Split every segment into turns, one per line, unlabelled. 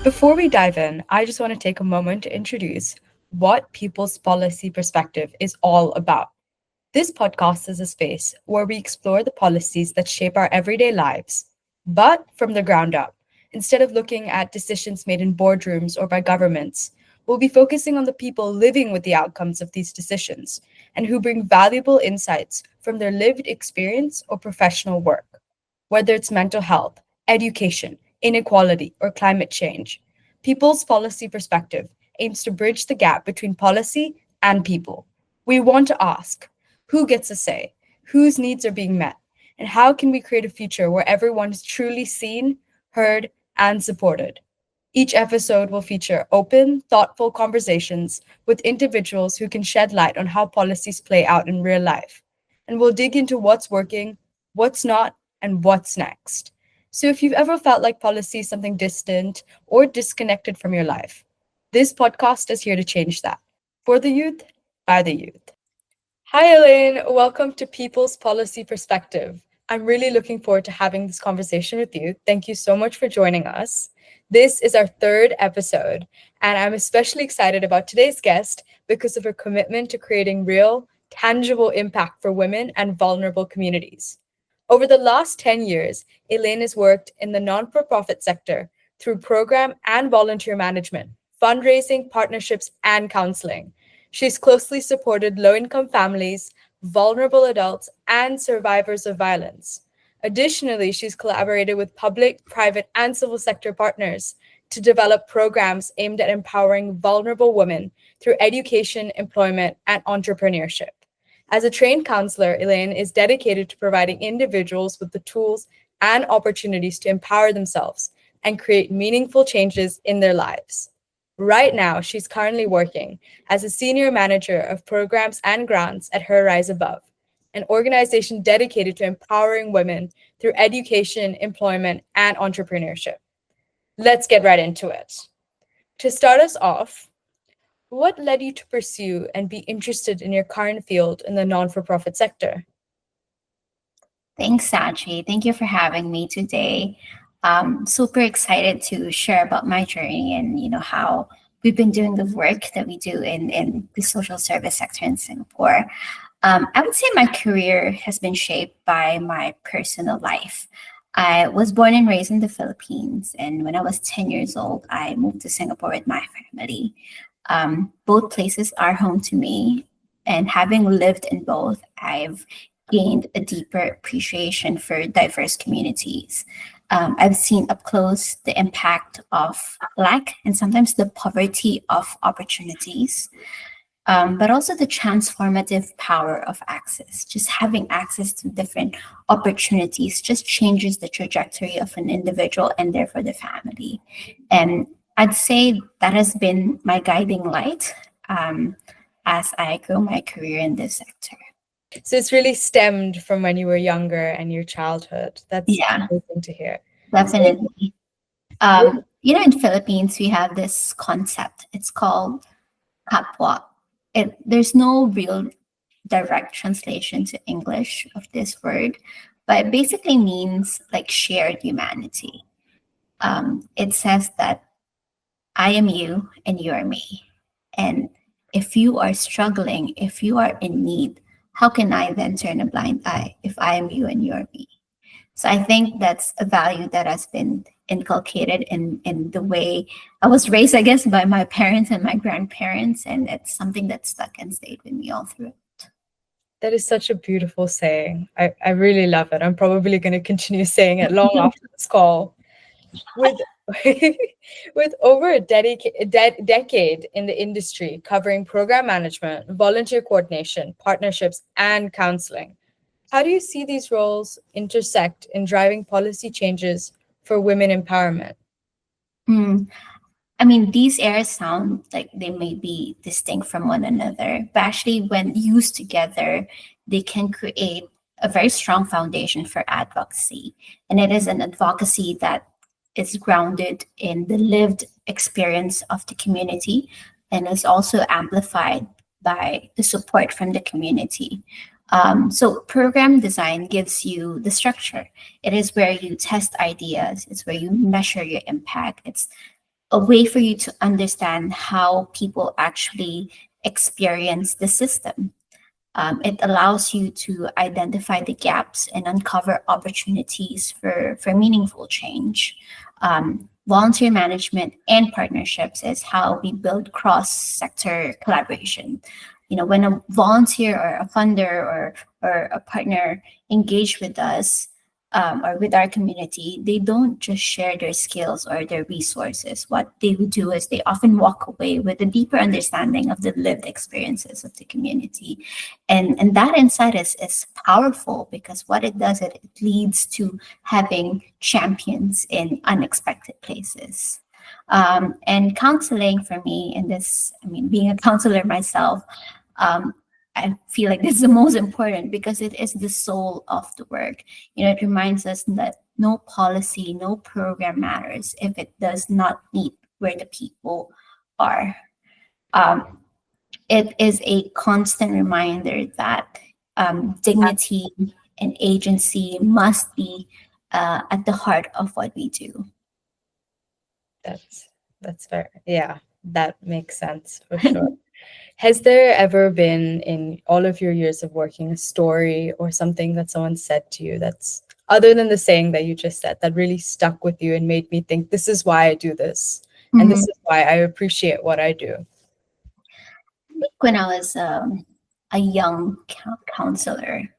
Before we dive in, I just want to take a moment to introduce what People's Policy Perspective is all about. This podcast is a space where we explore the policies that shape our everyday lives, but from the ground up. Instead of looking at decisions made in boardrooms or by governments, we'll be focusing on the people living with the outcomes of these decisions and who bring valuable insights from their lived experience or professional work. Whether it's mental health, education, inequality, or climate change, People's Policy Perspective aims to bridge the gap between policy and people. We want to ask, who gets a say? Whose needs are being met? And how can we create a future where everyone is truly seen, heard, and supported? Each episode will feature open, thoughtful conversations with individuals who can shed light on how policies play out in real life. And we'll dig into what's working, what's not, and what's next. So if you've ever felt like policy is something distant or disconnected from your life, this podcast is here to change that. For the youth, by the youth. Hi, Elaine. Welcome to People's Policy Perspective. I'm really looking forward to having this conversation with you. Thank you so much for joining us. This is our third episode, and I'm especially excited about today's guest because of her commitment to creating real, tangible impact for women and vulnerable communities. Over the last 10 years, Elaine has worked in the non-for-profit sector through program and volunteer management, fundraising, partnerships, and counseling. She's closely supported low-income families, vulnerable adults, and survivors of violence. Additionally, she's collaborated with public, private, and civil sector partners to develop programs aimed at empowering vulnerable women through education, employment, and entrepreneurship. As a trained counselor, Elaine is dedicated to providing individuals with the tools and opportunities to empower themselves and create meaningful changes in their lives. Right now, she's currently working as a senior manager of programs and grants at Her Rise Above, an organization dedicated to empowering women through education, employment, and entrepreneurship. Let's get right into it. To start us off, what led you to pursue and be interested in your current field in the non-for-profit sector?
Thanks, Sachi. Thank you for having me today. Super excited to share about my journey and how we've been doing the work that we do in the social service sector in Singapore. I would say my career has been shaped by my personal life. I was born and raised in the Philippines, and when I was 10 years old, I moved to Singapore with my family. Both places are home to me, and having lived in both, I've gained a deeper appreciation for diverse communities. I've seen up close the impact of lack and sometimes the poverty of opportunities, but also the transformative power of access. Just having access to different opportunities just changes the trajectory of an individual and therefore the family. And I'd say that has been my guiding light as I grow my career in this sector.
So it's really stemmed from when you were younger and your childhood. That's amazing to hear.
Definitely. In Philippines, we have this concept. It's called kapwa. There's no real direct translation to English of this word, but it basically means like shared humanity. It says that I am you and you are me. And if you are struggling, if you are in need, how can I then turn a blind eye if I am you and you are me? So I think that's a value that has been inculcated in the way I was raised, I guess, by my parents and my grandparents. And it's something that stuck and stayed with me all through.
That is such a beautiful saying. I really love it. I'm probably going to continue saying it long after this call. With with over a decade in the industry covering program management, volunteer coordination, partnerships, and counseling, how do you see these roles intersect in driving policy changes for women empowerment?
I mean, these areas sound like they may be distinct from one another, but actually, when used together, they can create a very strong foundation for advocacy. And it is an advocacy that is grounded in the lived experience of the community and is also amplified by the support from the community. So program design gives you the structure. It is where you test ideas. It's where you measure your impact. It's a way for you to understand how people actually experience the system. It allows you to identify the gaps and uncover opportunities for meaningful change. Volunteer management and partnerships is how we build cross-sector collaboration. When a volunteer or a funder or a partner engage with us, or with our community, they don't just share their skills or their resources. What they would do is they often walk away with a deeper understanding of the lived experiences of the community. And that insight is powerful, because what it does, it leads to having champions in unexpected places. And counseling for me, in this, I mean, being a counselor myself, um, I feel like this is the most important, because it is the soul of the work. It reminds us that no policy, no program matters if it does not meet where the people are. Um, it is a constant reminder that dignity and agency must be at the heart of what we do.
That's that's fair. Yeah, that makes sense for sure. Has there ever been, in all of your years of working, a story or something that someone said to you that's other than the saying that you just said that really stuck with you and made me think, this is why I do this, and this
Mhm.
is why I appreciate what I do?
I think when I was a young counselor,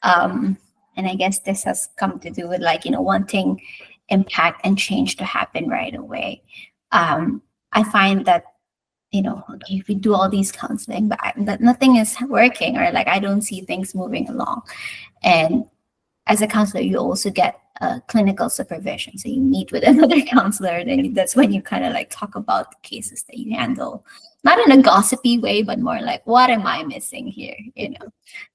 um, and I guess this has come to do with, like, wanting impact and change to happen right away. I find that, okay, if we do all these counseling, but that nothing is working, or like I don't see things moving along. And as a counselor, you also get clinical supervision. So you meet with another counselor, then that's when you kind of like talk about the cases that you handle, not in a gossipy way, but more like, what am I missing here?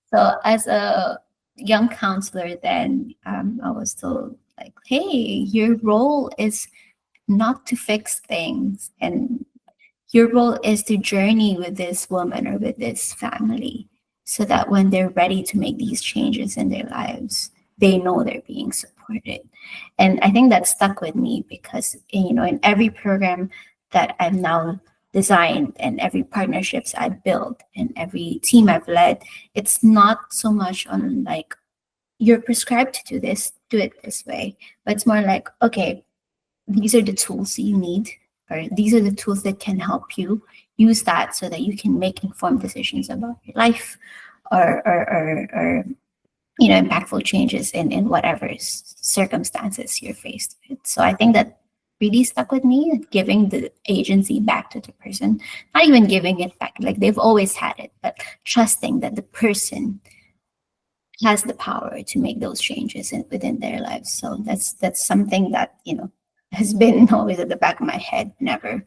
So as a young counselor, then I was told, like, hey, your role is not to fix things, and your role is to journey with this woman or with this family, so that when they're ready to make these changes in their lives, they know they're being supported. And I think that stuck with me, because in every program that I've now designed, and every partnerships I've built, and every team I've led, it's not so much on like, you're prescribed to do this, do it this way, but it's more like, okay, these are the tools you need, or these are the tools that can help you use that, so that you can make informed decisions about your life, or impactful changes in whatever circumstances you're faced with. So I think that really stuck with me, giving the agency back to the person, not even giving it back, like they've always had it, but trusting that the person has the power to make those changes within their lives. So that's something that has been always at the back of my head whenever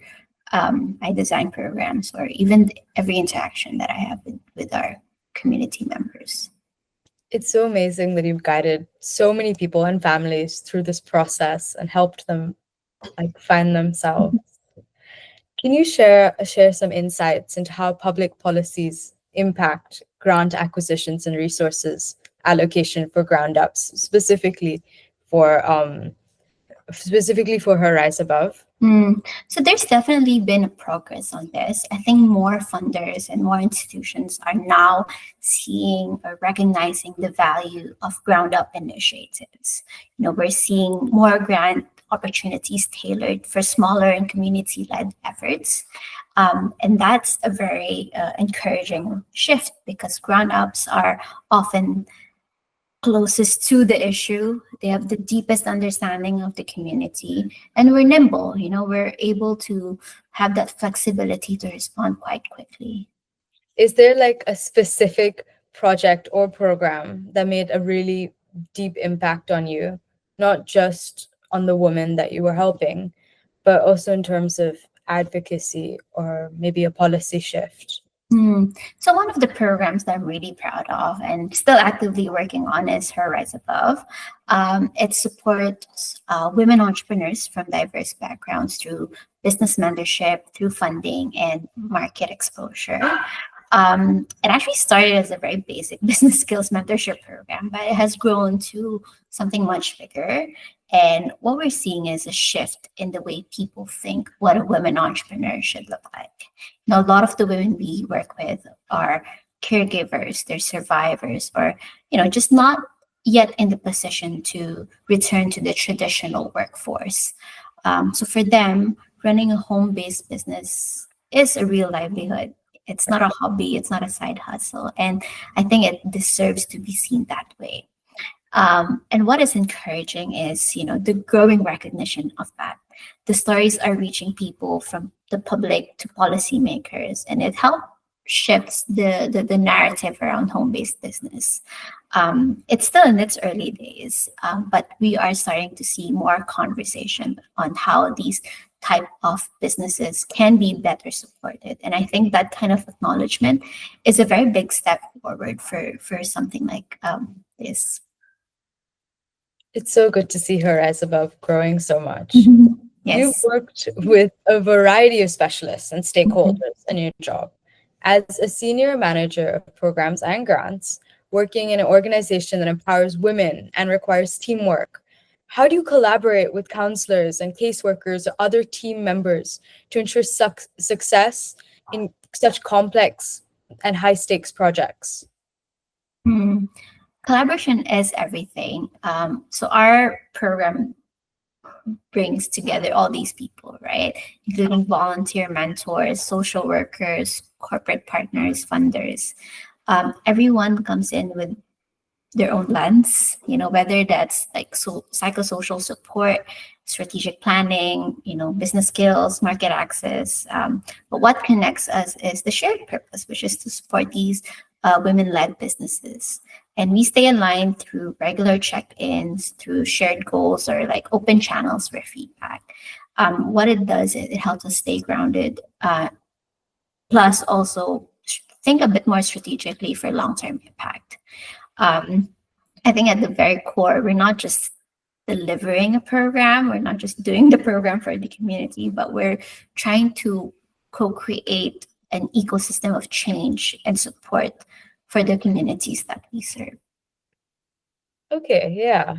I design programs, or even every interaction that I have with our community members.
It's so amazing that you've guided so many people and families through this process and helped them like find themselves. Can you share some insights into how public policies impact grant acquisitions and resources allocation for ground ups, for specifically for Her Rise Above?
So there's definitely been a progress on this. I think more funders and more institutions are now seeing or recognizing the value of ground up initiatives. We're seeing more grant opportunities tailored for smaller and community led efforts. And that's a very encouraging shift, because ground ups are often closest to the issue. They have the deepest understanding of the community, and we're nimble. We're able to have that flexibility to respond quite quickly.
Is there like a specific project or program that made a really deep impact on you, not just on the woman that you were helping, but also in terms of advocacy or maybe a policy shift?
So one of the programs that I'm really proud of and still actively working on is Her Rise Above. It supports women entrepreneurs from diverse backgrounds through business mentorship, through funding, and market exposure. It actually started as a very basic business skills mentorship program, but it has grown to something much bigger. And what we're seeing is a shift in the way people think what a women entrepreneur should look like. Now, a lot of the women we work with are caregivers, they're survivors, or, just not yet in the position to return to the traditional workforce. So for them, running a home based business is a real livelihood. It's not a hobby, it's not a side hustle. And I think it deserves to be seen that way. And what is encouraging is, the growing recognition of that. The stories are reaching people from the public to policymakers, and it helps shifts the narrative around home-based business. It's still in its early days, but we are starting to see more conversation on how these type of businesses can be better supported. And I think that kind of acknowledgement is a very big step forward for something like this.
It's so good to see her rise above growing so much.
Mhm.
You've
Yes.
worked with a variety of specialists and
Mhm.
stakeholders in your job. As a senior manager of programs and grants, working in an organization that empowers women and requires teamwork, how do you collaborate with counselors and caseworkers or other team members to ensure success in such complex and high stakes projects?
Mm. Collaboration is everything. So our program brings together all these people, right? Including volunteer mentors, social workers, corporate partners, funders. Everyone comes in with their own lens, whether that's like psychosocial support, strategic planning, business skills, market access. But what connects us is the shared purpose, which is to support these women-led businesses. And we stay aligned through regular check-ins, through shared goals, or like open channels for feedback. What it does is it helps us stay grounded, plus also think a bit more strategically for long-term impact. Um, I think at the very core, we're not just delivering a program, we're not just doing the program for the community, but we're trying to co create an ecosystem of change and support for the communities that we serve.
Okay, yeah,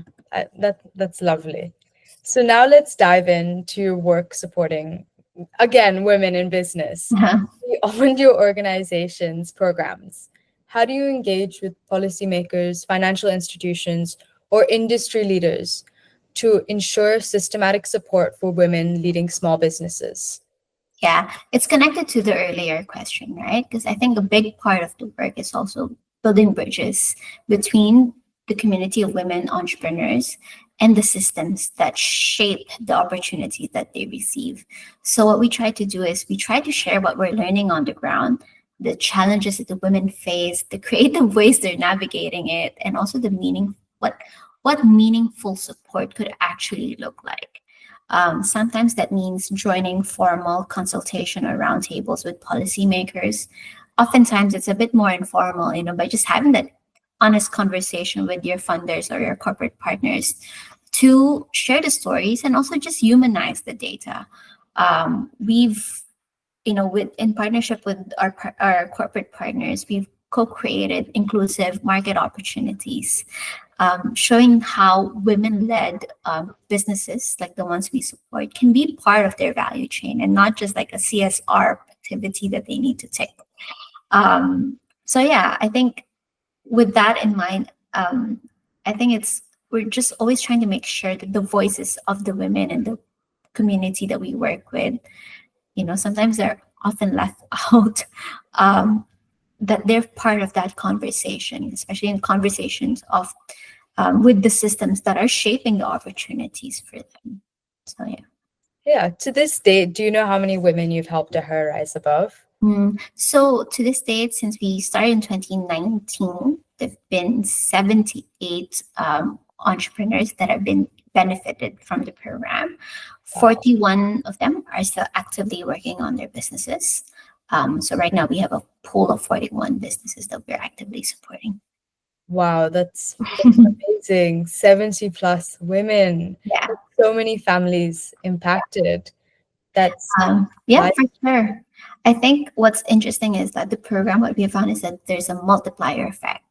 that's lovely. So now let's dive into your work supporting, again, women in business beyond your organization's programs. How do you engage with policymakers, financial institutions, or industry leaders to ensure systematic support for women leading small businesses?
Yeah, it's connected to the earlier question, right? Because I think a big part of the work is also building bridges between the community of women entrepreneurs and the systems that shape the opportunities that they receive. So, what we try to do is we try to share what we're learning on the ground, the challenges that the women face, the creative ways they're navigating it, and also the meaning, what meaningful support could actually look like. Sometimes that means joining formal consultation or roundtables with policymakers. Oftentimes, it's a bit more informal, by just having that honest conversation with your funders or your corporate partners to share the stories and also just humanize the data. We've, with in partnership with our corporate partners, we've co-created inclusive market opportunities, showing how women-led businesses, like the ones we support, can be part of their value chain and not just like a CSR activity that they need to take. So yeah, I think with that in mind, I think we're just always trying to make sure that the voices of the women in the community that we work with, sometimes they're often left out. That they're part of that conversation, especially in conversations of with the systems that are shaping the opportunities for them. So yeah.
Yeah, to this date, do you know how many women you've helped to her rise above?
So to this date, since we started in 2019, there've been 78 entrepreneurs that have been benefited from the program.
Wow.
41 of them are still actively working on their businesses. So right now we have a pool of 41 businesses that we're actively supporting.
Wow, that's amazing. 70 plus women.
Yeah.
That's so many families impacted. That's
Yeah,
life.
for sure. I think what's interesting is that the program, what we have found is that there's a multiplier effect.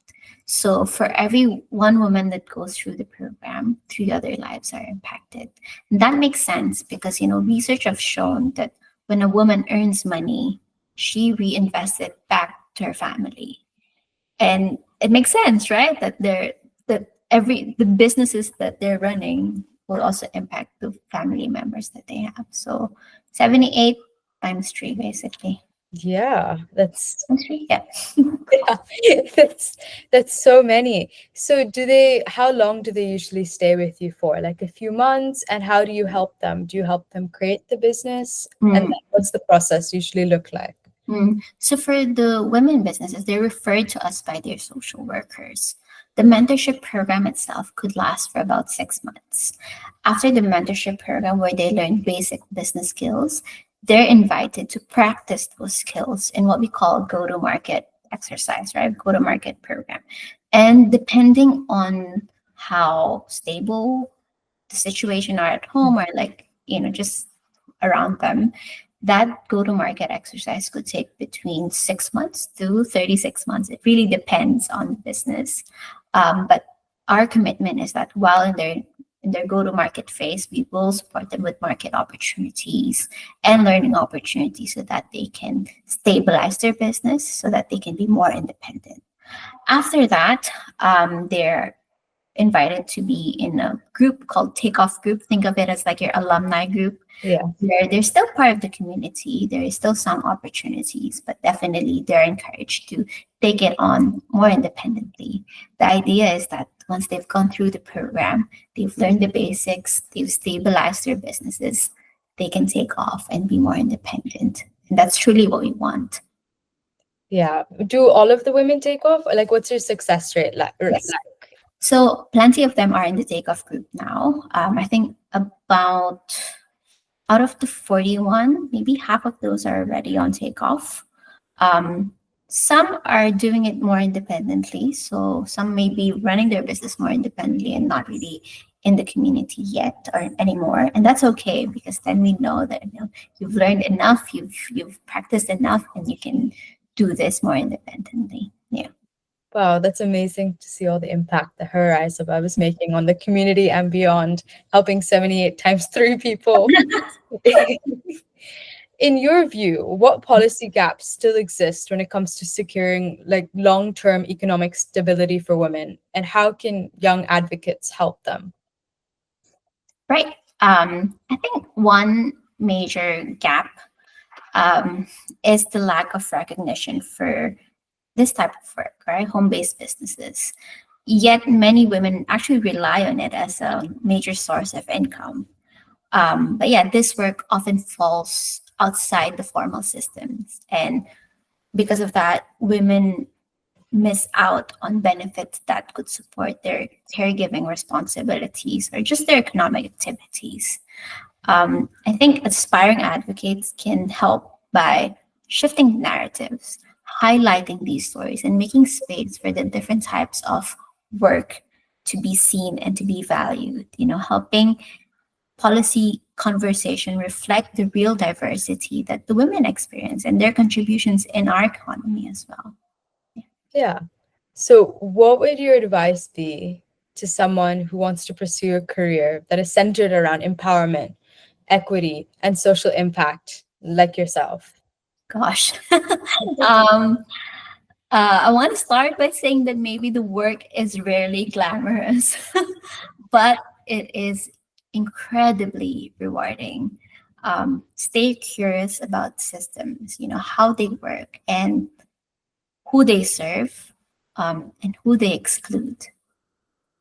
So for every one woman that goes through the program, three other lives are impacted. And that makes sense because, research have shown that when a woman earns money, she reinvests it back to her family. And it makes sense, right? That the businesses that they're running will also impact the family members that they have. So 78 times three, basically.
Yeah, that's
Times three, yeah.
yeah, that's so many. So how long do they usually stay with you for? Like a few months? And how do you help them? Do you help them create the business? And
Mm.
then what's the process usually look like?
So for the women businesses, they're referred to us by their social workers. The mentorship program itself could last for about 6 months. After the mentorship program, where they learn basic business skills, they're invited to practice those skills in what we call go-to-market exercise, right? Go-to-market program. And depending on how stable the situation are at home or like, just around them, that go to market exercise could take between 6 months to 36 months. It really depends on the business. But our commitment is that while in their go to market phase, we will support them with market opportunities and learning opportunities so that they can stabilize their business so that they can be more independent. After that, they're invited to be in a group called Takeoff Group. Think of it as like your alumni group,
Yeah.
where they're still part of the community. There is still some opportunities, but definitely they're encouraged to take it on more independently. The idea is that once they've gone through the program, they've learned the basics, they've stabilized their businesses, they can take off and be more independent. And that's truly what we want.
Yeah. Do all of the women take off? Like, what's your success rate
Yes. So plenty of them are in the takeoff group now. I think about out of the 41, maybe half of those are already on takeoff. Um, some are doing it more independently. So some may be running their business more independently and not really in the community yet or anymore. And that's okay because then we know that you've learned enough, you've practiced enough, and you can do this more independently. Yeah.
Wow, that's amazing to see all the impact that her Rise Above is making on the community and beyond, helping 78 times three people. In your view, what policy gaps still exist when it comes to securing like long-term economic stability for women, and how can young advocates help them?
Right. I think one major gap um, is the lack of recognition for this type of work, right? Home based businesses. Yet many women actually rely on it as a major source of income. But yeah, this work often falls outside the formal systems. And because of that, women miss out on benefits that could support their caregiving responsibilities or just their economic activities. I think aspiring advocates can help by shifting narratives, highlighting these stories, and making space for the different types of work to be seen and to be valued. Helping policy conversation reflect the real diversity that the women experience and their contributions in our economy as well.
Yeah. So, what would your advice be to someone who wants to pursue a career that is centered around empowerment, equity, and social impact, like yourself?
Gosh. um, I want to start by saying that maybe the work is rarely glamorous, but it is incredibly rewarding. Stay curious about systems, how they work and who they serve, and who they exclude.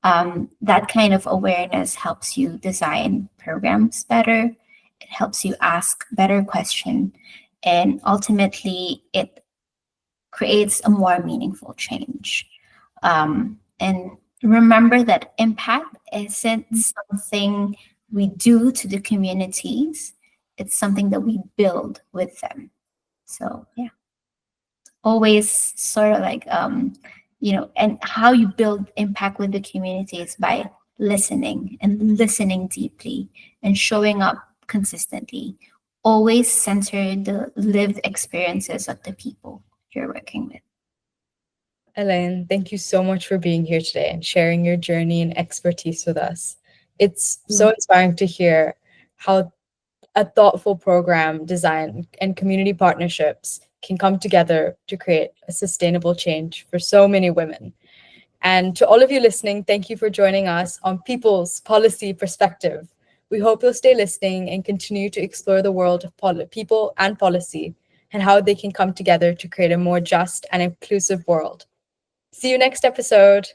That kind of awareness helps you design programs better. It helps you ask better questions, and ultimately, it creates a more meaningful change. And remember that impact isn't something we do to the communities, it's something that we build with them. So, yeah, always sort of like, and how you build impact with the community is by listening and listening deeply and showing up consistently. Always center the lived experiences of the people you're working with.
Elaine, thank you so much for being here today and sharing your journey and expertise with us. It's so inspiring to hear how a thoughtful program design and community partnerships can come together to create a sustainable change for so many women. And to all of you listening, thank you for joining us on People's Policy Perspective. We hope you'll stay listening and continue to explore the world of people and policy and how they can come together to create a more just and inclusive world. See you next episode.